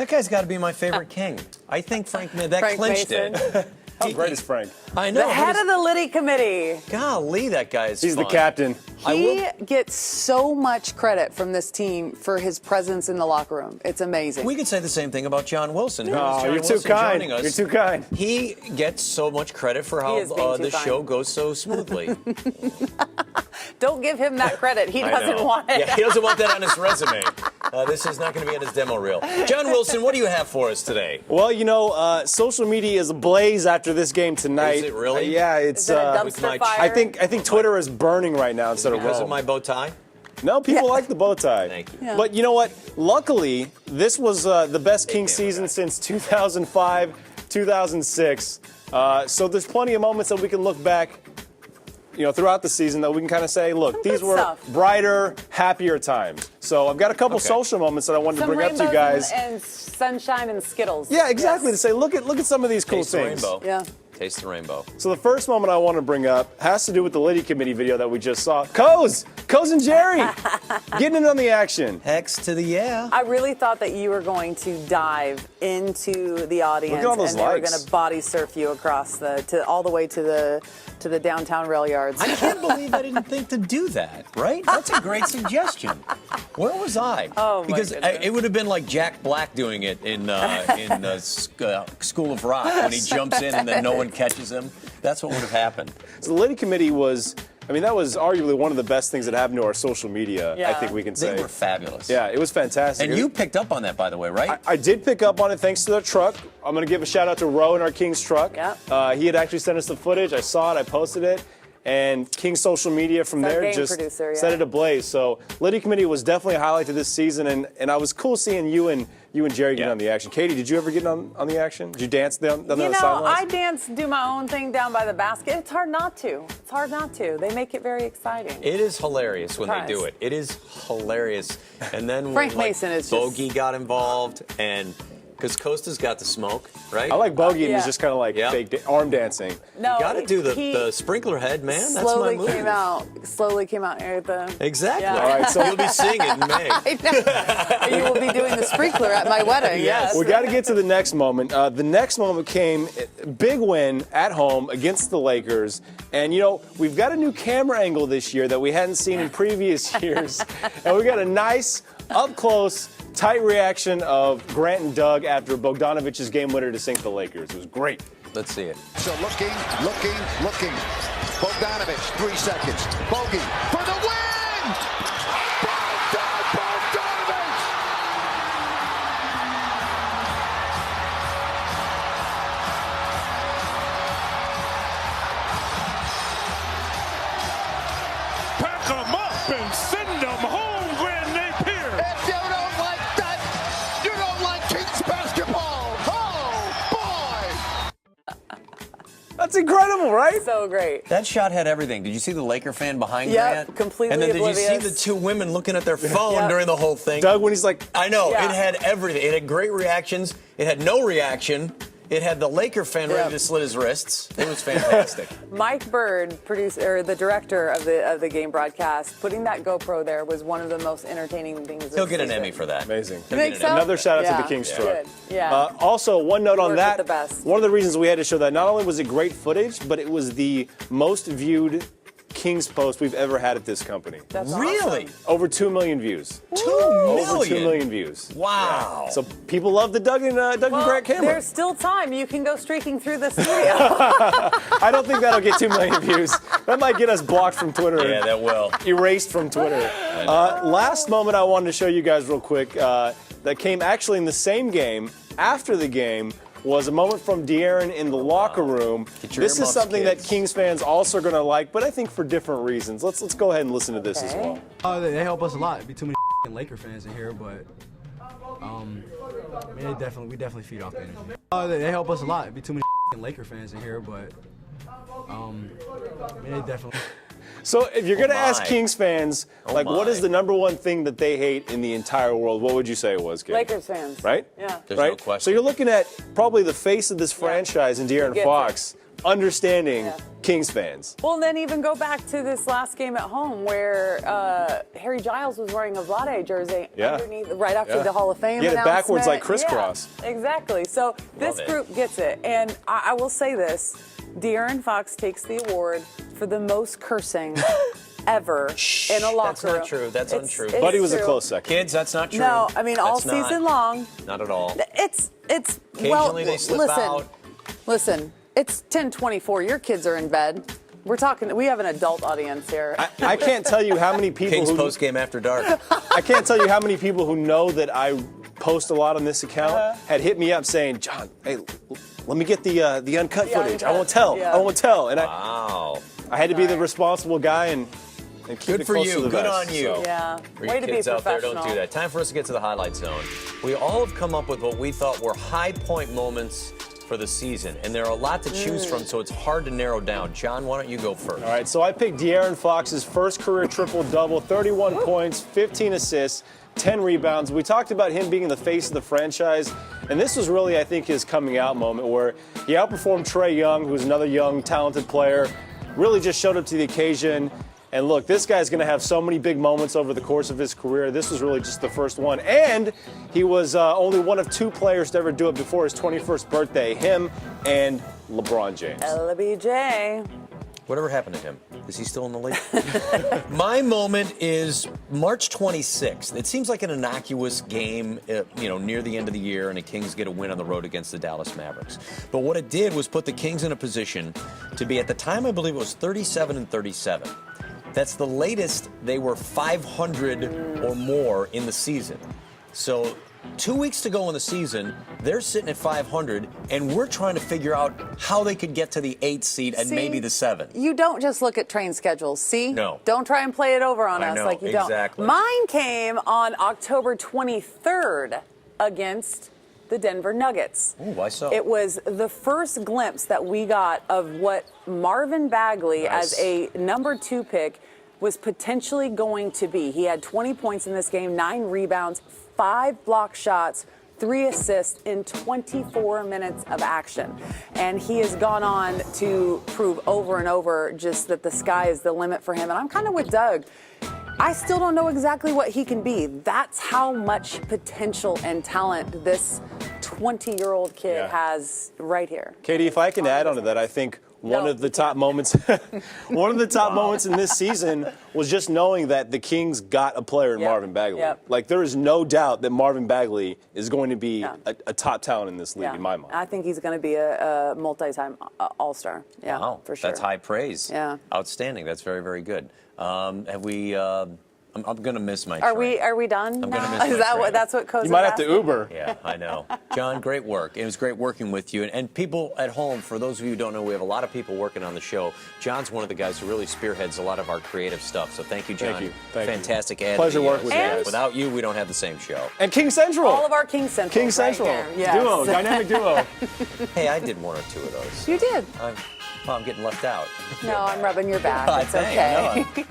That guy's got to be my favorite King. I think Frank clinched Mason. it. How great is Frank? I know. The head of the Liddy Committee. Golly, that guy is He's fun. the captain. He gets so much credit from this team for his presence in the locker room. It's amazing. We could say the same thing about John Wilson. Oh, you're too kind. You're too kind. He gets so much credit for how the show goes so smoothly. Don't give him that credit. He doesn't want it. Yeah, he doesn't want that on his resume. This is not going to be on his demo reel. John Wilson, what do you have for us today? Well, you know, social media is ablaze after this game tonight. Is it really? Yeah, it's. Is it a dumpster fire? I think Twitter is burning right now instead of Because Rome. of my bow tie? No, people like the bow tie. Thank you. Yeah. But you know what? Luckily, this was the best Kings season since 2005, 2006. So there's plenty of moments that we can look back, you know, throughout the season that we can kind of say, look, these were brighter, happier times. So I've got a couple social moments that I wanted to bring up to you guys. And sunshine and Skittles. Yeah, exactly. To say, look at some of these cool Taste the things. rainbow. Yeah. Taste the rainbow. So the first moment I want to bring up has to do with the Liddy Committee video that we just saw. Coz and Jerry getting in on the action. Hex to the yeah. I really thought that you were going to dive into the audience Look at all those and they were likes. going to body surf you across all the way to the downtown rail yards. I can't believe I didn't think to do that, right? That's a great suggestion. Where was I? Oh, my because goodness. it would have been like Jack Black doing it in School of Rock when he jumps in and then no one catches him. That's what would have happened. So the Liddy Committee was, I mean, that was arguably one of the best things that happened to our social media, I think we can say. They were fabulous. Yeah, it was fantastic. And you picked up on that, by the way, right? I did pick up on it thanks to their truck. I'm going to give a shout out to Roe in our Kings truck. Yeah. He had actually sent us the footage. I saw it. I posted it. And Kings social media from there just set it ablaze. So Liddy Committee was definitely a highlight to this season. And I was cool seeing you and Jerry get on the action. Katie, did you ever get on the action? Did you dance down the sidelines? I do my own thing down by the basket. It's hard not to. It's hard not to. They make it very exciting. It is hilarious when they do it. It is hilarious. And then Frank when Mason is Bogey got involved and because Costa's got the smoke, right? I like Bogey and he's just kind of like fake arm dancing. No, you got to do the sprinkler head, man. That's slowly my move. Slowly came out here at the. Exactly. Yeah. All right, so you'll be seeing it in May. I know. You will be doing the sprinkler at my wedding. Yes. We got to get to the next moment. The next moment came big win at home against the Lakers. And, you know, we've got a new camera angle this year that we hadn't seen in previous years. And we got a nice, up-close, tight reaction of Grant and Doug after Bogdanovich's game winner to sink the Lakers. It was great. Let's see it. So looking. Bogdanovich, 3 seconds. Bogey for the win! Bogdanovich! Pack 'em up and send 'em home, Grand Napier. If you don't like that, you don't like Kings basketball. Oh, boy! That's incredible, right? So great. That shot had everything. Did you see the Laker fan behind Yep, Grant? completely And then did you see oblivious. the two women looking at their phone during the whole thing? Doug, when he's like, I know. Yeah. It had everything. It had great reactions. It had no reaction. It had the Laker fan ready to slit his wrists. It was fantastic. Mike Bird, the director of the game broadcast, putting that GoPro there was one of the most entertaining things. He'll get an season. Emmy for that. amazing. You think so? Another shout out to Yeah. the Kings truck. Good. Yeah. Also, one note on Worked that. with the best. One of the reasons we had to show that, not only was it great footage, but it was the most viewed Kings post we've ever had at this company. That's Really? awesome. Over 2 million views. 2 Over 2 million? million views. Wow. So people love the Doug and Grant camera. There's still time. You can go streaking through the studio. I don't think that'll get 2 million views. That might get us blocked from Twitter. Yeah, that will. Erased from Twitter. Last moment I wanted to show you guys real quick that came actually in the same game, after the game, was a moment from De'Aaron in the locker room. This is something that Kings fans also are going to like, but I think for different reasons. Let's go ahead and listen to this as well. They help us a lot. It'd be too many Laker fans in here, but I mean, we definitely feed off the energy. They help us a lot. It'd be too many Laker fans in here, but I mean, they definitely. So if you're going to ask Kings fans, what is the number one thing that they hate in the entire world, what would you say it was, Katie? Lakers fans. Right? Yeah. There's right? no question. So you're looking at probably the face of this franchise in De'Aaron Fox. understanding Kings fans. Well, then even go back to this last game at home where Harry Giles was wearing a Vlade jersey underneath, right after the Hall of Fame He had it backwards like announcement. crisscross. Yeah, exactly. So this group gets it. And I will say this, De'Aaron Fox takes the award for the most cursing ever in a locker room. That's not true. That's untrue. Buddy was a true. close second. Kids, that's not true. No, I mean, all That's not- season long. Not at all. It's Occasionally they slip out. Listen, it's 10:24. Your kids are in bed. We have an adult audience here. I can't tell you how many people Kings who Postgame After Dark. I can't tell you how many people who know that I post a lot on this account had hit me up saying, John, hey, let me get the uncut footage. I won't tell. Yeah. I won't tell. And Wow. I had to be the responsible guy and keep Good it for close to you. the Good vest, on you. so. Yeah. For Way you to be kids out there, professional. don't do that. Time for us to get to the highlight zone. We all have come up with what we thought were high point moments for the season, and there are a lot to choose from, so it's hard to narrow down. John, why don't you go first? All right, so I picked De'Aaron Fox's first career triple-double, 31 points, 15 assists, 10 rebounds. We talked about him being the face of the franchise, and this was really, I think, his coming out moment where he outperformed Trae Young, who's another young, talented player, really just showed up to the occasion. And look, this guy's going to have so many big moments over the course of his career. This was really just the first one. And he was only one of 2 players to ever do it before his 21st birthday, him and LeBron James. LBJ. Whatever happened to him? Is he still in the league? My moment is March 26th. It seems like an innocuous game, near the end of the year, and the Kings get a win on the road against the Dallas Mavericks. But what it did was put the Kings in a position to be, at the time, I believe it was 37-37. That's the latest they were 500 or more in the season. So 2 weeks to go in the season, they're sitting at 500, and we're trying to figure out how they could get to the 8th seed and maybe the 7th. You don't just look at train schedules. See? No. Don't try and play it over on us know, like you exactly. don't. Mine came on October 23rd against the Denver Nuggets. Ooh, why so? It was the first glimpse that we got of what Marvin Bagley, Nice. as a number 2 pick, was potentially going to be. He had 20 points in this game, 9 rebounds, 5 block shots, 3 assists in 24 minutes of action. And he has gone on to prove over and over just that the sky is the limit for him. And I'm kind of with Doug. I still don't know exactly what he can be. That's how much potential and talent this 20-year-old kid has right here. Katie, if I can add on to that, I think one of the top moments in this season was just knowing that the Kings got a player in Marvin Bagley. Yep. Like, there is no doubt that Marvin Bagley is going to be a top talent in this league, in my mind. I think he's going to be a multi-time all-star. Yeah, Wow, for sure. that's high praise. Yeah. Outstanding. That's very, very good. Have we? I'm going to miss my Are train. we done I'm now? gonna miss Is my that train. what that's what Coach You might have to Uber. Yeah, I know. John, great work. It was great working with you. And people at home, for those of you who don't know, we have a lot of people working on the show. John's one of the guys who really spearheads a lot of our creative stuff. So thank you, John. Thank you. Thank you. Fantastic ad. Pleasure videos. working with you guys. Without you, we don't have the same show. And King Central. All of our King Central. King Central. Right here. Yes. Duo, dynamic duo. Hey, I did 1 or 2 of those. You did. I'm getting left out. No, I'm rubbing your back. It's Thanks. okay. No,